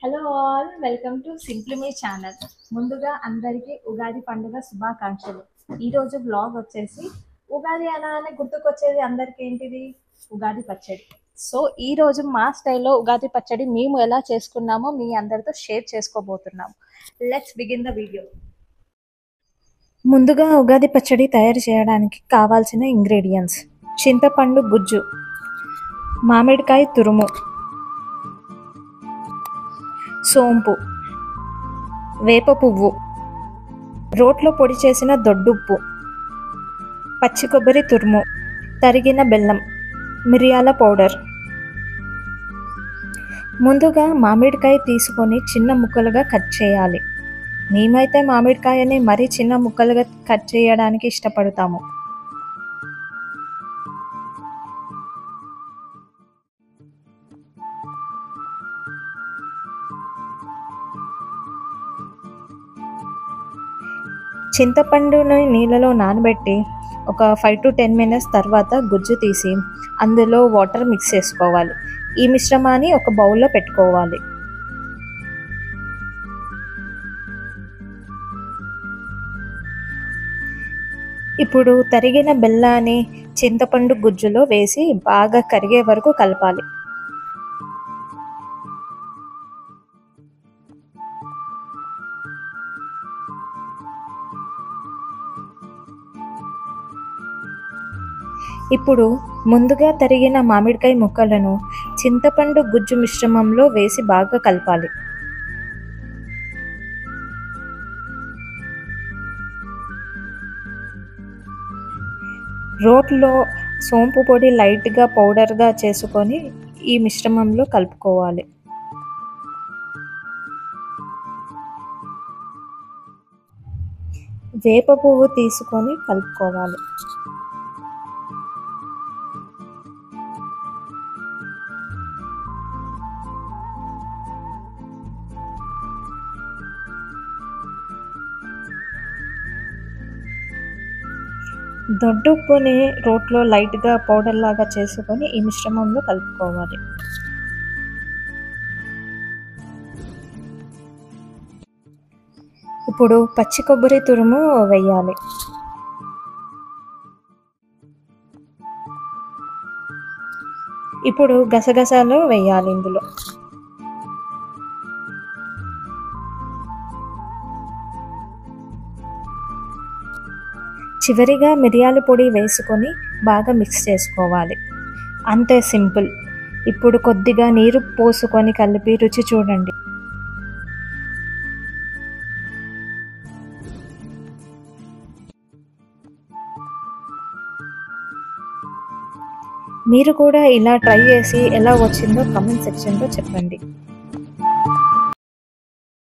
Hello all, welcome to simply me channel. ముందుగా అందరికీ ఉగాది పండుగ శుభాకాంక్షలు. ఈరోజు బ్లాగ్ వచ్చేసి ఉగాది అనగానే గుర్తుకొచ్చేది అందరికీ ఏంటిది? ఉగాది పచ్చడి. సో ఈరోజు మా స్టైల్లో ఉగాది పచ్చడి మేము ఎలా చేసుకున్నామో మీ అందరితో షేర్ చేసుకోబోతున్నాము. Let's begin the video. ముందుగా ఉగాది పచ్చడి తయారు చేయడానికి కావాల్సిన ఇంగ్రీడియంట్స్: చింతపండు గుజ్జు, మామిడికాయ తురుము, సోంపు, వేప పువ్వు, రోట్లో పొడి చేసిన దొడ్డుప్పు, పచ్చి కొబ్బరి తురుము, తరిగిన బెల్లం, మిరియాల పౌడర్. ముందుగా మామిడికాయ తీసుకొని చిన్న ముక్కలుగా కట్ చేయాలి. మేమైతే మామిడికాయని మరీ చిన్న ముక్కలుగా కట్ చేయడానికి ఇష్టపడతాము. చింతపండుని నీళ్ళలో నానబెట్టి ఒక 5 to 10 minutes తర్వాత గుజ్జు తీసి అందులో వాటర్ మిక్స్ చేసుకోవాలి. ఈ మిశ్రమాన్ని ఒక బౌల్లో పెట్టుకోవాలి. ఇప్పుడు తరిగిన బెల్లాన్ని చింతపండు గుజ్జులో వేసి బాగా కరిగే వరకు కలపాలి. ఇప్పుడు ముందుగా తరిగిన మామిడికాయ ముక్కలను చింతపండు గుజ్జు మిశ్రమంలో వేసి బాగా కలపాలి. రోట్లో సోంపు పొడి లైట్గా పౌడర్గా చేసుకొని ఈ మిశ్రమంలో కలుపుకోవాలి. వేప పువ్వు తీసుకొని కలుపుకోవాలి. దొడ్డుప్పుని రోట్లో లైట్గా పౌడర్ లాగా చేసుకొని ఈ మిశ్రమంలో కలుపుకోవాలి. ఇప్పుడు పచ్చి కొబ్బరి తురుము వేయాలి. ఇప్పుడు గసగసాలు వేయాలి ఇందులో. చివరిగా మిరియాల పొడి వేసుకొని బాగా మిక్స్ చేసుకోవాలి. అంతే, సింపుల్. ఇప్పుడు కొద్దిగా నీరు పోసుకొని కలిపి రుచి చూడండి. మీరు కూడా ఇలా ట్రై చేసి ఎలా వచ్చిందో కామెంట్ సెక్షన్లో చెప్పండి.